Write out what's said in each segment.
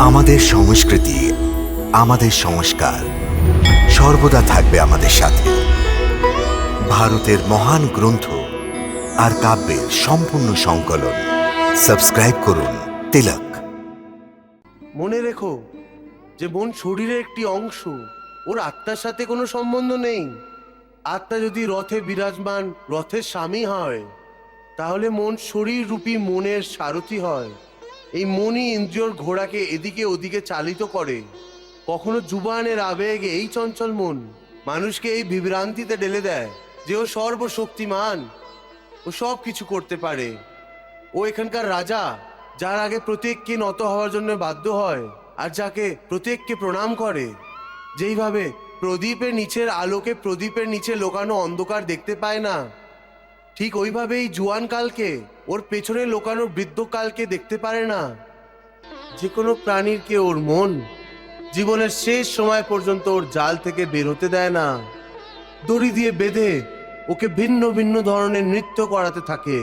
আমাদের সংস্কৃতি, আমাদের সংস্কার সর্বদা থাকবে আমাদের সাথে। ভারতের মহান গ্রন্থ আর কাব্যের সম্পূর্ণ সংকলন। সাবস্ক্রাইব করুন তিলক। মনে রেখো যে মন শরীরের একটি অংশ, ওর আত্মার সাথে কোনো সম্বন্ধ নেই। আত্মা যদি রথে বিরাজমান রথের স্বামী হয়, তাহলে মন শরীর রূপী মনের সারথি হয়। এই মনই ইন্দ্রিয়র ঘোড়াকে এদিকে ওদিকে চালিত করে। কখনো জুবানের আবেগ এই চঞ্চল মন মানুষকে এই বিভ্রান্তিতে ঢেলে দেয় যে ও সর্বশক্তিমান, ও সব কিছু করতে পারে। ও এখানকার রাজা, যার আগে প্রত্যেককে নত হওয়ার জন্য বাধ্য হয় আর যাকে প্রত্যেককে প্রণাম করে। যেইভাবে প্রদীপের নিচের আলোকে প্রদীপের নিচে লোকানো অন্ধকার দেখতে পায় না, ঠিক ওইভাবেই জুয়ান কালকে ওর পেছনে লোকানো বৃদ্ধকালকে দেখতে পারে না। যে কোনো প্রাণীরকে ওর মন জীবনের শেষ সময় পর্যন্ত ওর জাল থেকে বের হতে দেয় না। দড়ি দিয়ে বেঁধে ওকে ভিন্ন ভিন্ন ধরনের নৃত্য করাতে থাকে।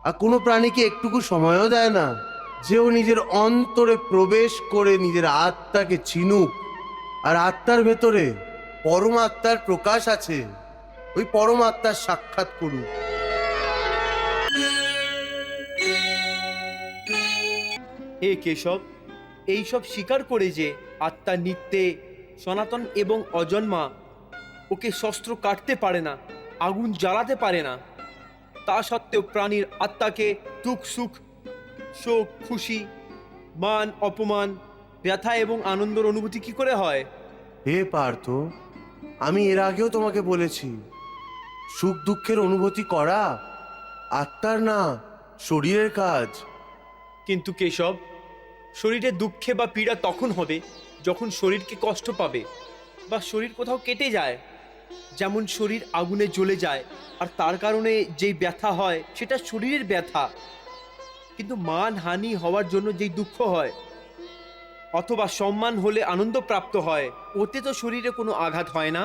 আর কোনো প্রাণীকে একটুকু সময়ও দেয় না যে ও নিজের অন্তরে প্রবেশ করে নিজের আত্মাকে চিনুক। আর আত্মার ভেতরে পরমাত্মার প্রকাশ আছে, ওই পরমাত্মার সাক্ষাৎ করুক। হে কেশব, এইসব স্বীকার করে যে আত্মা নিত্যে সনাতন এবং অজন্মা, ওকে শস্ত্র কাটতে পারে না, আগুন জ্বালাতে পারে না, তা সত্ত্বেও প্রাণীর আত্মাকে দুঃখ সুখ, শোক খুশি, মান অপমান, ব্যথা এবং আনন্দের অনুভূতি কি করে হয়? হে পার্থ, আমি এর আগেও তোমাকে বলেছি, সুখ দুঃখের অনুভূতি করা আত্মার না, শরীরের কাজ। কিন্তু কেশব, শরীরে দুঃখে বা পীড়া তখন হবে যখন শরীরকে কষ্ট পাবে বা শরীর কোথাও কেটে যায়। যেমন শরীর আগুনে জ্বলে যায় আর তার কারণে যেই ব্যথা হয় সেটা শরীরের ব্যথা। কিন্তু মান হানি হওয়ার জন্য যেই দুঃখ হয় অথবা সম্মান হলে আনন্দ প্রাপ্ত হয়, ওতে তো শরীরে কোনো আঘাত হয় না।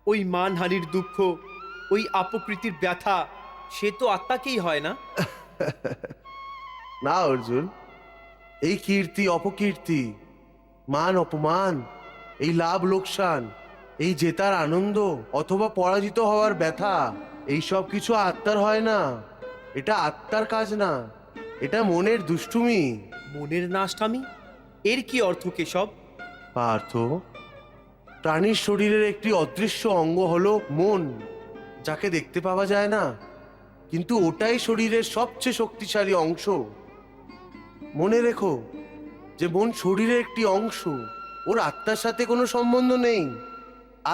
ওই মান হানির দুঃখ, ওই অপকৃতির ব্যথা, সে তো আত্মাকেই হয় না। না অর্জুন, এই কীর্তি অপকীর্তি, মান অপমান, এই লাভ লোকসান, এই জেতার আনন্দ অথবা পরাজিত হওয়ার ব্যথা, এই সব কিছু আত্মার হয় না। এটা আত্মার কাজ না, এটা মনের দুষ্টুমি। মনের নাশটামি, এর কি অর্থ কেশব? পার্থ, প্রাণীর শরীরের একটি অদৃশ্য অঙ্গ হলো মন, যাকে দেখতে পাওয়া যায় না, কিন্তু ওটাই শরীরের সবচেয়ে শক্তিশালী অংশ। মনে রেখো যে মন শরীরের একটি অংশ, ওর আত্মার সাথে কোনো সম্বন্ধ নেই।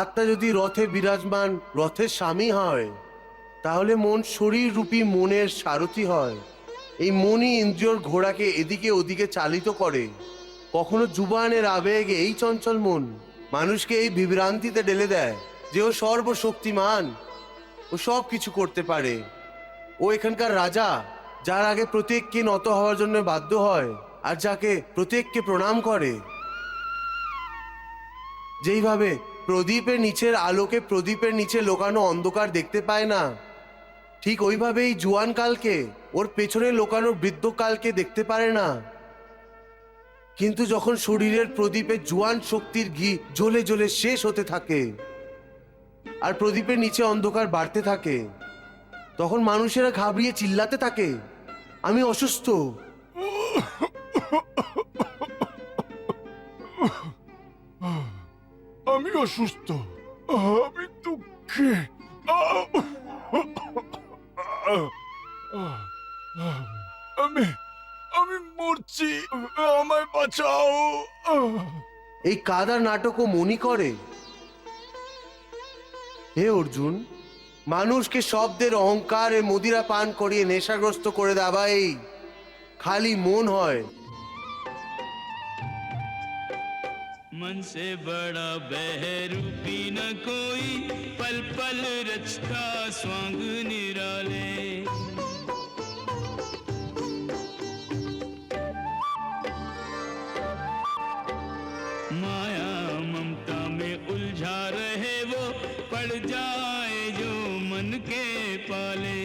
আত্মা যদি রথে বিরাজমান রথের স্বামী হয়, তাহলে মন শরীর রূপী মনের সারথি হয়। এই মনই ইন্দ্রিয়র ঘোড়াকে এদিকে ওদিকে চালিত করে। কখনো জুবানের আবেগ এই চঞ্চল মন মানুষকে এই বিভ্রান্তিতে ঢেলে দেয় যে ও সর্বশক্তিমান, ও সব কিছু করতে পারে। ও এখানকার রাজা, যার আগে প্রত্যেককে নত হওয়ার জন্য বাধ্য হয় আর যাকে প্রত্যেককে প্রণাম করে। যেইভাবে প্রদীপের নিচের আলোকে প্রদীপের নিচে লোকানো অন্ধকার দেখতে পায় না, ঠিক ওইভাবেই জুয়ান কালকে ওর পেছনে লোকানো বৃদ্ধকালকে দেখতে পারে না। কিন্তু যখন শরীরের প্রদীপে জুয়ান শক্তির ঘি জ্বলে জ্বলে শেষ হতে থাকে আর প্রদীপের নিচে অন্ধকার বাড়তে থাকে, তখন মানুষেরা ঘাবড়িয়ে চিল্লাতে থাকে, আমি অসুস্থ। আমি অসুস্থ, আমি দুঃখে, আমি আমি মরছি, আমায় বাঁচাও। এই কাদার নাটকও মনি করে। হে অর্জুন, মানুষকে শব্দের অহংকারে মদিরা পান করিয়ে নেশাগ্রস্ত করে দেওয়াই খালি মন হয়। मन से बड़ा बहरूपी न कोई, पल पल रचता स्वांग निराले। माया ममता में उलझा रहे वो, पड़ जाए जो मन के पाले।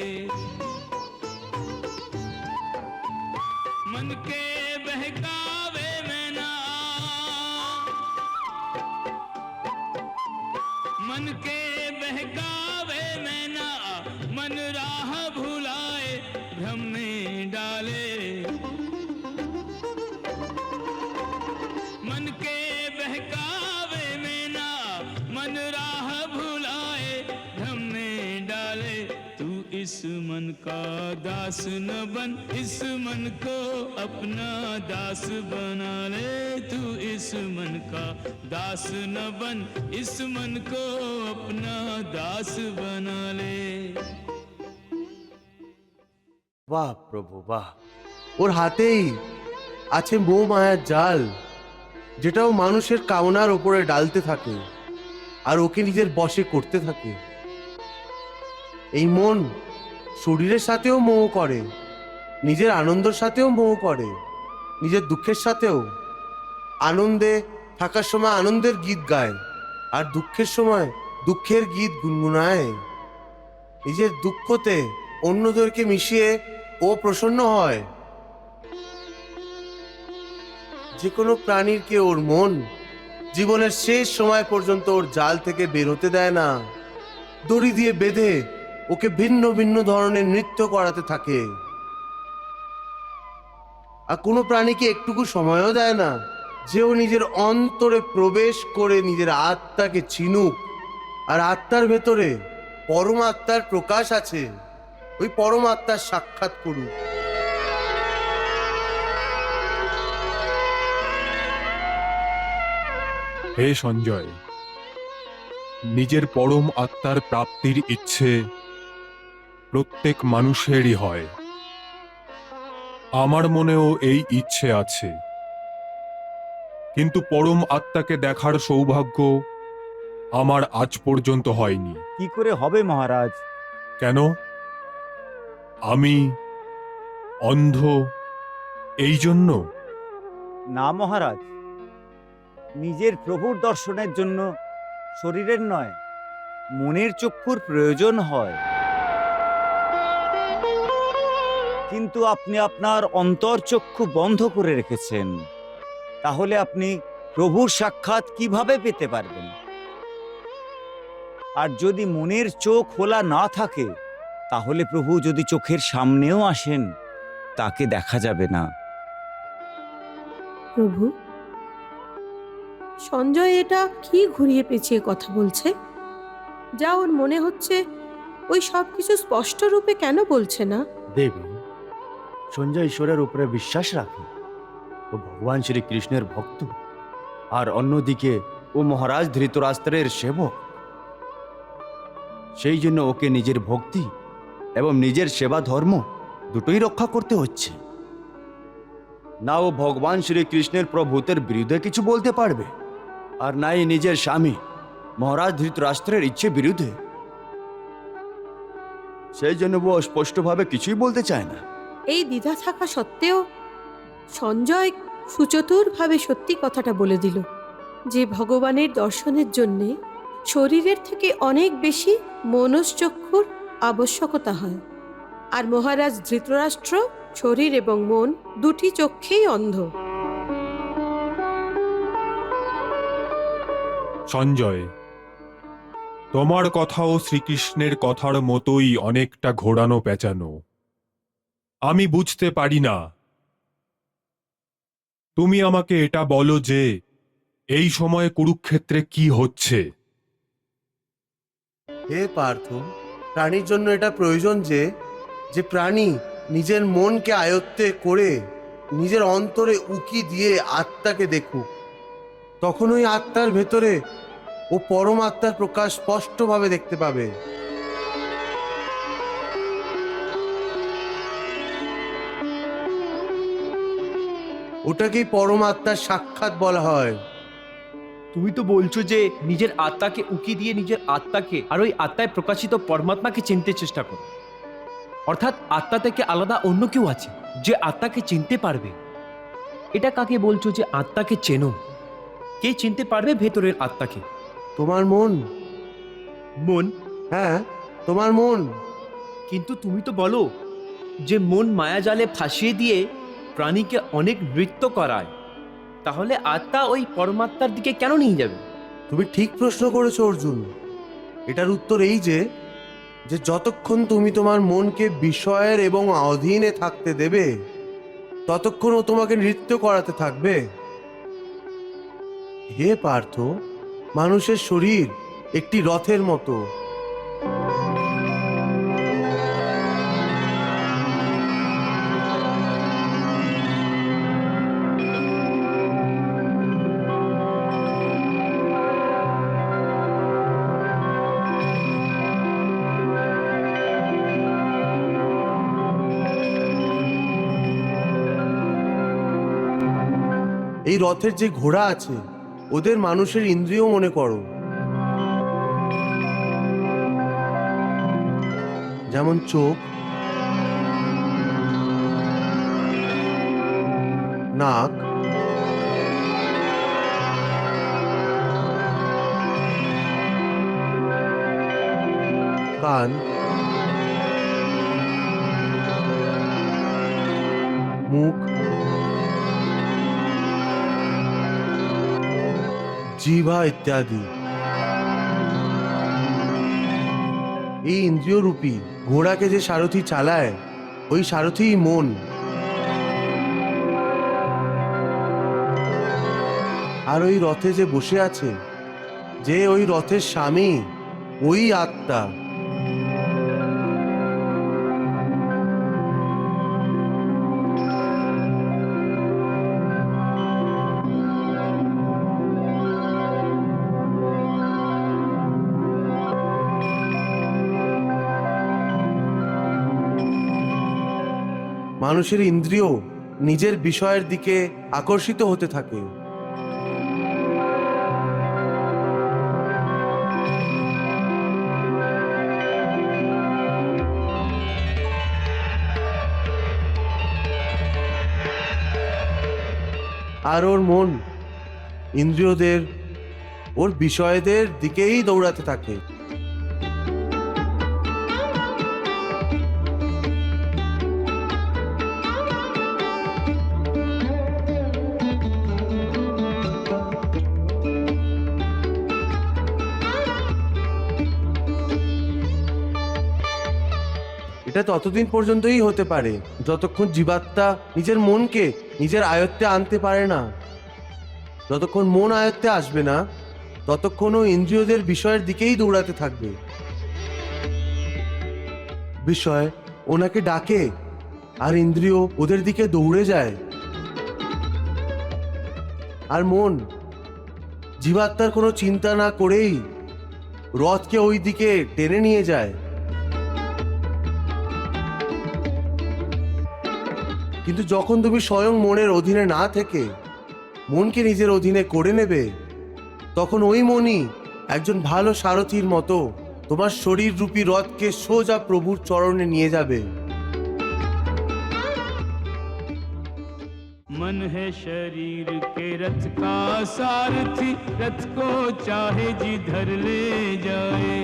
मन के बहकावे में ना मन के बहकावे में ना मन राह भुलाए भ्रम में डाले मन के बहकावे में ना मन राह भुलाए भ्रम में डाले तू इस मन का दास न बन इस मन को अपना दास बना ले तू इस मन का दास न बन इस मन को अपना दास बना ले বাহ প্রভু বাহ, ওর হাতেই আছে মোহ মায়ার জাল, যেটাও মানুষের কামনার ওপরে ডালতে থাকে আর ওকে নিজের বশে করতে থাকে। এই মন শরীরের সাথেও মোহ করে, নিজের আনন্দের সাথেও মোহ করে, নিজের দুঃখের সাথেও। আনন্দে থাকার সময় আনন্দের গীত গায় আর দুঃখের সময় দুঃখের গীত গুনগুনায়। নিজের দুঃখতে অন্যদেরকে মিশিয়ে ও প্রসন্ন হয়। যে কোনো প্রাণীরকে ওর মন জীবনের শেষ সময় পর্যন্ত ওর জাল থেকে বেরোতে দেয় না, দড়ি দিয়ে বেঁধে ওকে ভিন্ন ভিন্ন ধরনের নৃত্য করাতে থাকে। আর কোনো প্রাণীকে একটুকু সময়ও দেয় না যে ও নিজের অন্তরে প্রবেশ করে নিজের আত্মাকে চিনুক, আর আত্মার ভেতরে পরমাত্মার প্রকাশ আছে, ওই পরমাত্মার সাক্ষাৎ করুক। হে সঞ্জয়, নিজের পরম আত্মার প্রাপ্তির ইচ্ছে প্রত্যেক মানুষেরই হয়। আমার মনেও এই ইচ্ছে আছে, কিন্তু পরম আত্মাকে দেখার সৌভাগ্য আমার আজ পর্যন্ত হয়নি। কি করে হবে মহারাজ? কেন? আমি অন্ধ এই জন্য? না মহারাজ, নিজের প্রভুর দর্শনের জন্য শরীরের নয়, মনের চক্ষুর প্রয়োজন হয়। কিন্তু আপনি আপনার অন্তর্চক্ষু বন্ধ করে রেখেছেন, তাহলে আপনি প্রভুর সাক্ষাৎ কিভাবে পেতে পারবেন? আর যদি মনের চোখ খোলা না থাকে, তাহলে প্রভু যদি চোখের সামনেও আসেন, তাকে দেখা যাবে না। প্রভু, সঞ্জয় এটা কি ঘুরিয়ে পেঁচিয়ে কথা বলছে? যা ওর মনে হচ্ছে ওই সব কিছু স্পষ্ট রূপে কেন বলছে না? দেবী, সঞ্জয় ঈশ্বরের উপরে বিশ্বাস রাখে, ও ভগবান শ্রীকৃষ্ণের ভক্ত, আর অন্যদিকে ও মহারাজ ধৃতরাষ্ট্রের সেবক। সেই জন্য ওকে নিজের ভক্তি এবং নিজের সেবা ধর্ম দুটোই রক্ষা করতে হচ্ছে। না ও ভগবান শ্রীকৃষ্ণের প্রভুতের বিরুদ্ধে কিছু বলতে পারবে, আর নাই নিজের স্বামী মহারাজ ধৃতরাষ্ট্রের ইচ্ছে বিরুদ্ধে। সেই জন্য ও স্পষ্টভাবে কিছুই বলতে চায় না। এই দ্বিধা থাকা সত্ত্বেও সঞ্জয় সুচতুরভাবে সত্যি কথাটা বলে দিল যে ভগবানের দর্শনের জন্যে শরীরের থেকে অনেক বেশি মনশ্চক্ষুর আবশ্যকতা হয়। আর মহারাজ ধৃতরাষ্ট্র শরীর এবং মন দুটি চক্ষেই অন্ধ। সঞ্জয়, তোমার কথাও শ্রীকৃষ্ণের কথার মতোই অনেকটা ঘোরানো পেঁচানো। আমি বুঝতে পারি না। তুমি আমাকে এটা বলো যে এই সময়ে কুরুক্ষেত্রে কি হচ্ছে? হে পার্থ, প্রাণীর জন্য এটা প্রয়োজন যে যে প্রাণী নিজের মনকে আয়ত্তে করে নিজের অন্তরে উকি দিয়ে আত্মাকে দেখুক, তখন ওই আত্মার ভেতরে ও পরমাত্মার প্রকাশ স্পষ্টভাবে দেখতে পাবে। ওটাকেই পরমাত্মার সাক্ষাৎ বলা হয়। তুমি তো বলছো যে নিজের আত্মাকে উকি দিয়ে নিজের আত্মাকে আর ওই আত্মায় প্রকাশিত পরমাত্মাকে চিনতে চেষ্টা করো। অর্থাৎ আত্মা থেকে আলাদা অন্য কেউ আছে যে আত্মাকে চিনতে পারবে। এটা কাকে বলছো যে আত্মাকে চেনো? কে চিনতে পারবে ভেতরের আত্মাকে? তোমার মন। মন? হ্যাঁ, তোমার মন। কিন্তু তুমি তো বলো যে মন মায়াজালে ফাঁসিয়ে দিয়ে প্রাণীকে অনেক নৃত্য করায়, তাহলে আত্মা ওই পরমাত্মার দিকে কেন নিয়ে যাবে? তুমি ঠিক প্রশ্ন করেছো অর্জুন। এটার উত্তর এই যে যতক্ষণ তুমি তোমার মনকে বিষয়ের এবং অধীনে থাকতে দেবে, ততক্ষণ ও তোমাকে নৃত্য করাতে থাকবে। হে পার্থ, মানুষের শরীর একটি রথের মতো। এই রথের যে ঘোড়া আছে, ওদের মানুষের ইন্দ্রিয় মনে করো। যেমন চোখ, নাক, কান, মুখ, জিহ্বা ইত্যাদি। এই ইন্দ্রিয় রূপী ঘোড়াকে যে সারথি চালায়, ওই সারথিই মন। আর ওই রথে যে বসে আছে, যে ওই রথের স্বামী, ওই আত্মা। মানুষের ইন্দ্রিয় নিজের বিষয়ের দিকে আকর্ষিত হতে থাকে। আর ওর মন ইন্দ্রিয়দের, ওর বিষয়দের দিকেই দৌড়াতে থাকে। এটা ততদিন পর্যন্তই হতে পারে যতক্ষণ জীবাত্মা নিজের মনকে নিজের আয়ত্তে আনতে পারে না। যতক্ষণ মন আয়ত্তে আসবে না, ততক্ষণ ও ইন্দ্রিয়দের বিষয়ের দিকেই দৌড়াতে থাকবে। বিষয় ওনাকে ডাকে, আর ইন্দ্রিয় ওদের দিকে দৌড়ে যায়। আর মন জীবাত্মার কোনো চিন্তা না করেই রথকে ওই দিকে টেনে নিয়ে যায়। কিন্তু যখন তুমি স্বয়ং মনের অধীনে না থেকে মনকে নিজের অধীনে করে নেবে, তখন ওই মনই একজন ভালো সারথীর মতো তোমার শরীর রূপী রথকে সোজা প্রভুর চরণে নিয়ে যাবে। मन है शरीर के रथ का सारथी, रथ को चाहे जिधर ले जाए।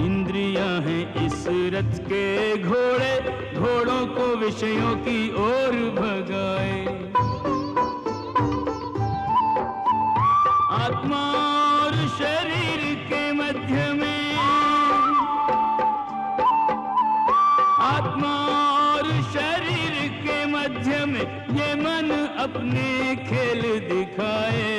इंद्रियां हैं इस रथ के घोड़े, घोड़ों को विषयों की ओर भगाए। आत्मा और शरीर के मध्य में, आत्मा और शरीर के मध्य में ये मन अपने खेल दिखाए।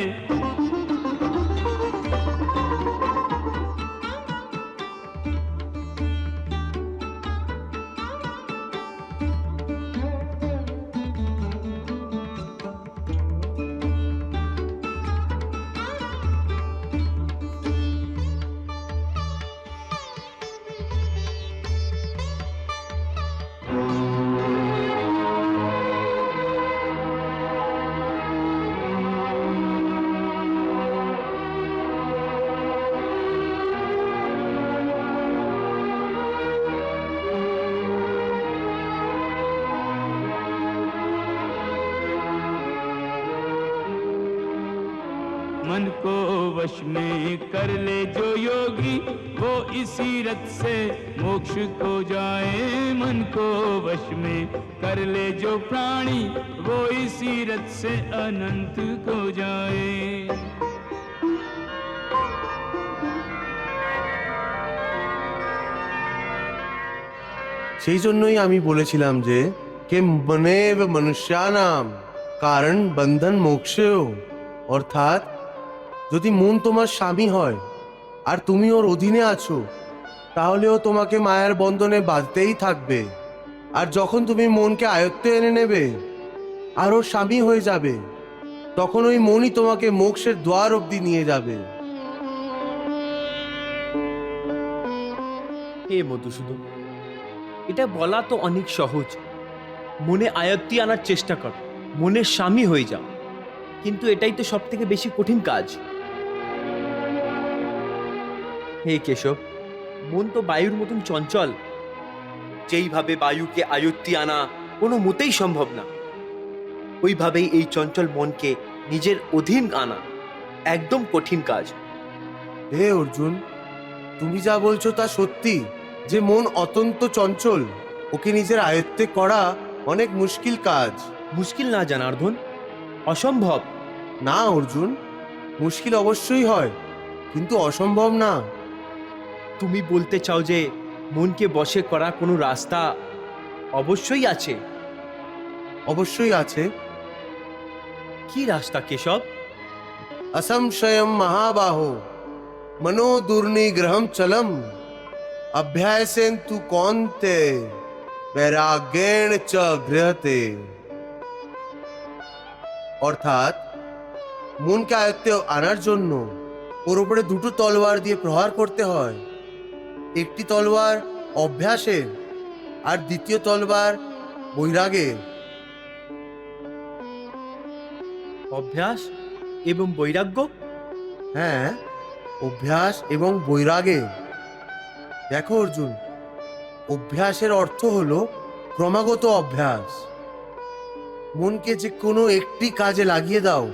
मन को वश में कर ले जो योगी वो इसी रथ से मोक्ष को जाए मन को वश में कर ले जो प्राणी वो इसी रथ से अनंत को जाए সেই জন্যই আমি বলেছিলাম যে কে মনেব মনুষ্যানাম কারণ বন্ধন মোক্ষেও, অর্থাৎ যদি মন তোমার স্বামী হয় আর তুমি ওর অধীনে আছো তাহলে ও তোমাকে মায়ার বন্ধনে বাঁধতেই থাকবে। আর যখন তুমি মনকে আয়ত্তে এনে নেবে আর ওর স্বামী হয়ে যাবে তখন ওই মনই তোমাকে মোক্ষের দ্বার অবধি নিয়ে যাবে। হে মধুসূদন, এটা বলা তো অনেক সহজ। মনে আয়ত্তি আনার চেষ্টা কর, মনের স্বামী হয়ে যাও, কিন্তু এটাই তো সব থেকে বেশি কঠিন কাজ। হে কেশব, মন তো বায়ুর মতন চঞ্চল। যেইভাবে বায়ুকে আয়ত্তি আনা কোনো মতেই সম্ভব না, ওইভাবেই এই চঞ্চল মনকে নিজের অধীন আনা একদম কঠিন কাজ। হে অর্জুন, তুমি যা বলছো তা সত্যি যে মন অত্যন্ত চঞ্চল, ওকে নিজের আয়ত্তে করা অনেক মুশকিল কাজ। মুশকিল না জানার্দন, অসম্ভব। না অর্জুন, মুশকিল অবশ্যই হয় কিন্তু অসম্ভব না। তুমি বলতে চাও যে মনকে বশে করা কোনো রাস্তা অবশ্যই আছে? অবশ্যই আছে। কি রাস্তা কেশব? असंशयम महाबाहो मनो दुर्निग्रहम चलम अभ्यासेन तु कौन्ते वैराग्येण च गृहते। অর্থাৎ মনকে আয়ত্তে আনার জন্য ওর উপরে দুটো তলোয়ার দিয়ে প্রহার করতে হয়। একটি তলোয়ার অভ্যাসের আর দ্বিতীয় তলোয়ার বৈরাগের। অভ্যাস এবং বৈরাগ্য? হ্যাঁ, অভ্যাস এবং বৈরাগে। দেখো অর্জুন, অভ্যাসের অর্থ হলো ক্রমাগত অভ্যাস। মনকে যে কোনো একটি কাজে লাগিয়ে দাও,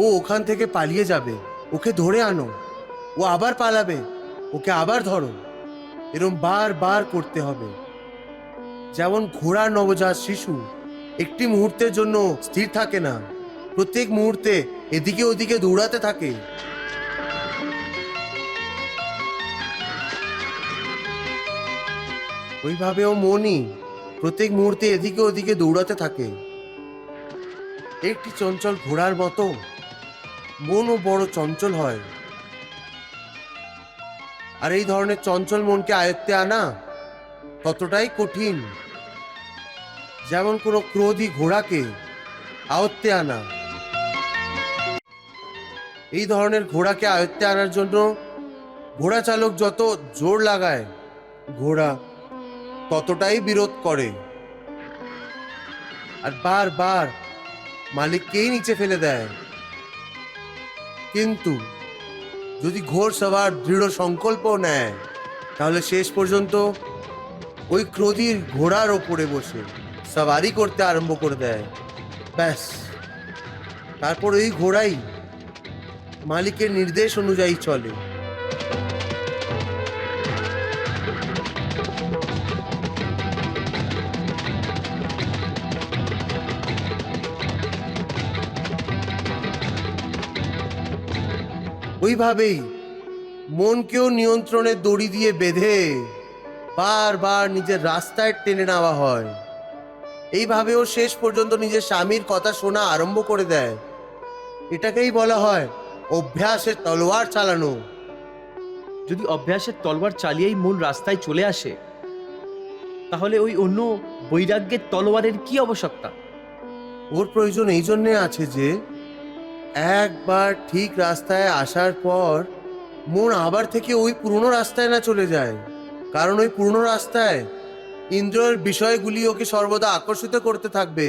ও ওখান থেকে পালিয়ে যাবে। ওকে ধরে আনো, ও আবার পালাবে, ওকে আবার ধরো। এরম বারবার করতে হবে। যেমন ঘোড়ার নবজাত শিশু একটি মুহূর্তের জন্য স্থির থাকে না, প্রত্যেক মুহূর্তে এদিকে ওদিকে দৌড়াতে থাকে। ওইভাবেও মনই প্রত্যেক মুহূর্তে এদিকে ওদিকে দৌড়াতে থাকে। একটি চঞ্চল ঘোড়ার মতো মনও বড় চঞ্চল হয়। আর এই ধরনের চঞ্চল মনকে আয়ত্তে আনা ততটাই কঠিন যেমন কোনো ক্রোধী ঘোড়াকে আয়ত্তে আনা। এই ধরনের ঘোড়াকে আয়ত্তে আনার জন্য ঘোড়া চালক যত জোর লাগায় ঘোড়া ততটাই বিরোধ করে আর বারবার মালিককেই নিচে ফেলে দেয়। কিন্তু যদি ঘোড় সবার দৃঢ় সংকল্প নেয় তাহলে শেষ পর্যন্ত ওই ক্রোধীর ঘোড়ার ওপরে বসে সওয়ারি করতে আরম্ভ করে দেয়। ব্যাস, তারপর ওই ঘোড়াই মালিকের নির্দেশ অনুযায়ী চলে। ওইভাবেই মনকেও নিয়ন্ত্রণের দড়ি দিয়ে বেঁধে বারবার নিজের রাস্তায় টেনে নেওয়া হয়। এইভাবেও শেষ পর্যন্ত নিজের স্বামীর কথা শোনা আরম্ভ করে দেয়। এটাকেই বলা হয় অভ্যাসের তলোয়ার চালানো। যদি অভ্যাসের তলোয়ার চালিয়েই মন রাস্তায় চলে আসে, তাহলে ওই অন্য বৈরাগ্যের তলোয়ারের কি আবশ্যকতা? ওর প্রয়োজন এই জন্যে আছে যে একবার ঠিক রাস্তায় আসার পর মন আবার থেকে ওই পুরনো রাস্তায় না চলে যায়। কারণ ওই পুরনো রাস্তায় ইন্দ্রিয়ের বিষয়গুলি ওকে সর্বদা আকর্ষিত করতে থাকবে।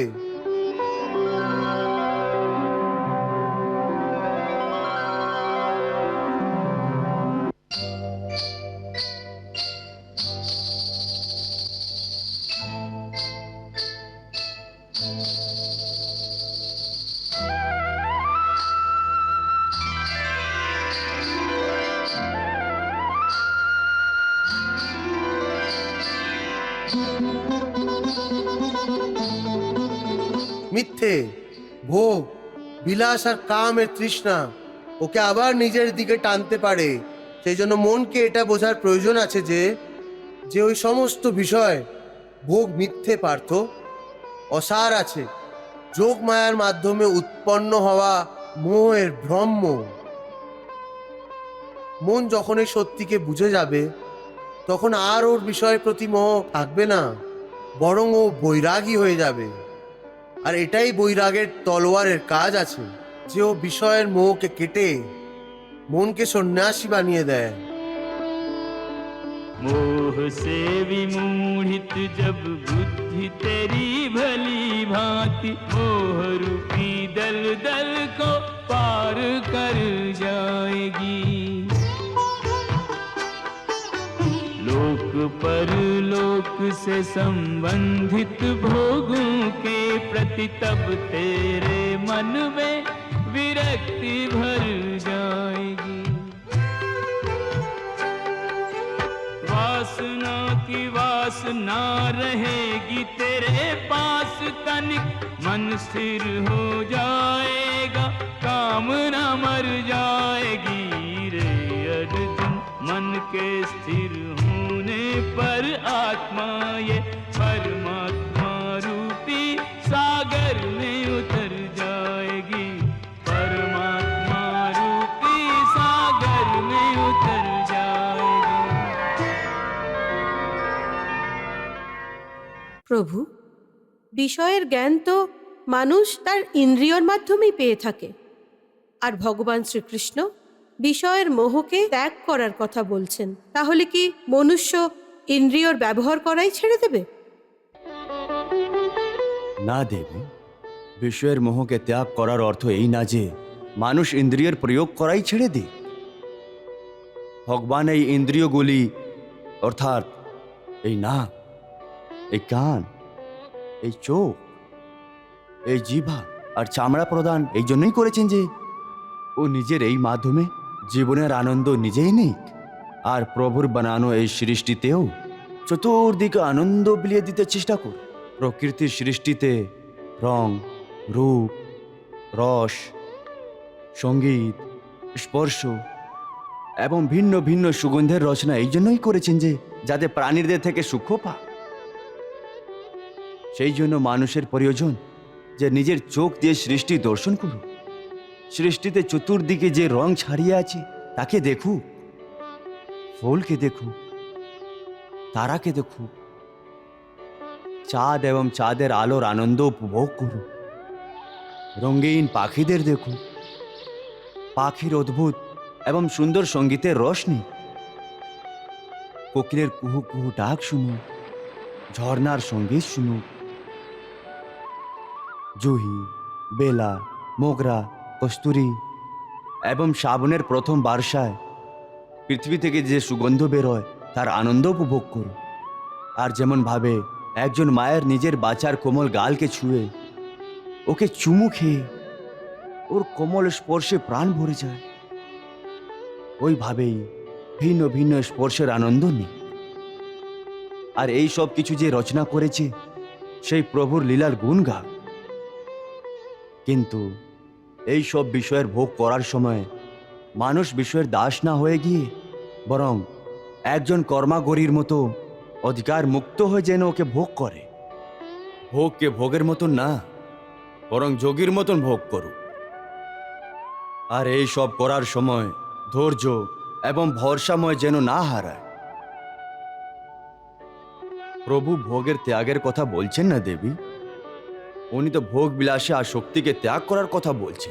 মিথ্যে, ভোগ, বিলাস আর কামের তৃষ্ণা ওকে আবার নিজের দিকে টানতে পারে। সেই জন্য মনকে এটা বোঝার প্রয়োজন আছে যে যে ওই সমস্ত বিষয় ভোগ মিথ্যে পার্থ, অসার আছে যোগ মায়ার মাধ্যমে উৎপন্ন হওয়া মোহের ব্রহ্ম। মন যখন এই সত্যিকে বুঝে যাবে তখন আর ওর বিষয়ের প্রতি মোহ থাকবে না, বরং ও বৈরাগী হয়ে যাবে। আর এটাই বৈরাগের তলোয়ারের কাজ আছে, যে ও বিষয়ের মোহকে কেটে মনকে সন্ন্যাসী বানিয়ে দেয়। मोह से विमोहित जब बुद्धि तेरी भली भांति मोह रूपी दल दल को पार कर जाएगी। लोक परलोक से संबंधित भोगों के प्रति तब तेरे मन में विरक्ति भर जाएगी। वासना की वासना रहेगी तेरे पास तनिक, मन स्थिर हो जाएगा, कामना मर जाएगी रे अर्जुन। मन के स्थिर होने पर आत्मा ये परमात्मा रूपी सागर में उतर जाएगी, परमात्मा रूपी सागर में उतर जाएगी। প্রভু, বিষয়ের জ্ঞান তো মানুষ তার ইন্দ্রিয়র মাধ্যমেই পেয়ে থাকে, আর ভগবান শ্রীকৃষ্ণ বিষয়ের মোহকে ত্যাগ করার কথা বলছেন। তাহলে কি মনুষ্য ইন্দ্রিয়র ব্যবহার করাই ছেড়ে দেবে? না দেবী, বিষয়ের মোহকে ত্যাগ করার অর্থ এই না যে মানুষ ইন্দ্রিয়ের প্রয়োগ করাই ছেড়ে দিক। ভগবান এই ইন্দ্রিয়গুলি অর্থাৎ এই নাক, এই কান, এই চোখ, এই জিহ্বা আর চামড়া প্রদান এই জন্যই করেছেন যে ও নিজের এই মাধ্যমে জীবনের আনন্দ নিজেই নিক, আর প্রভুর বানানো এই সৃষ্টিতেও চতুর্দিকে আনন্দ বিলিয়ে দিতে চেষ্টা কর। প্রকৃতির সৃষ্টিতে রং, রূপ, রস, সঙ্গীত, স্পর্শ এবং ভিন্ন ভিন্ন সুগন্ধের রচনা এই জন্যই করেছেন যে যাতে প্রাণীদের থেকে সুখ পায়। সেই জন্য মানুষের প্রয়োজন যে নিজের চোখ দিয়ে সৃষ্টি দর্শন করুক, সৃষ্টিতে চতুর্দিকে যে রং ছাড়িয়ে আছে তাকে দেখুক, ফুলকে দেখুক, তারাকে দেখুক, চাঁদ এবং চাঁদের আলোর আনন্দ উপভোগ করুক, রঙিন পাখিদের দেখুক, পাখির অদ্ভুত এবং সুন্দর সঙ্গীতের রস নিক, কোকিলের কুহু কুহু ডাক শুনুক, ঝর্ণার সঙ্গীত শুনুক, জুহি, বেলা, মোগরা, কস্তুরী এবং শ্রাবণের প্রথম বর্ষায় পৃথিবী থেকে যে সুগন্ধ বেরোয় তার আনন্দ উপভোগ করুন। আর যেমন ভাবে একজন মায়ের নিজের বাচ্চার কোমল গালকে ছুঁয়ে ওকে চুমু খেয়ে ওর কোমল স্পর্শে প্রাণ ভরে যায়, ওইভাবেই ভিন্ন ভিন্ন স্পর্শের আনন্দ নিই। আর এই সব কিছু যে রচনা করেছে সেই প্রভুর লীলার গুণ গাক। কিন্তু এই সব বিষয়ের ভোগ করার সময় মানুষ বিষয়ের দাস না হয়ে গিয়ে বরং একজন কর্মাগরীর মতো অধিকার মুক্ত হয়ে যেন ওকে ভোগ করে। ভোগকে ভোগের মতন না, বরং যোগীর মতন ভোগ করুক। আর এই সব করার সময় ধৈর্য এবং ভরসাময় যেন না হারায়। প্রভু ভোগের ত্যাগের কথা বলছেন না দেবী, উনি তো ভোগ বিলাসে আসক্তিকে ত্যাগ করার কথা বলছেন।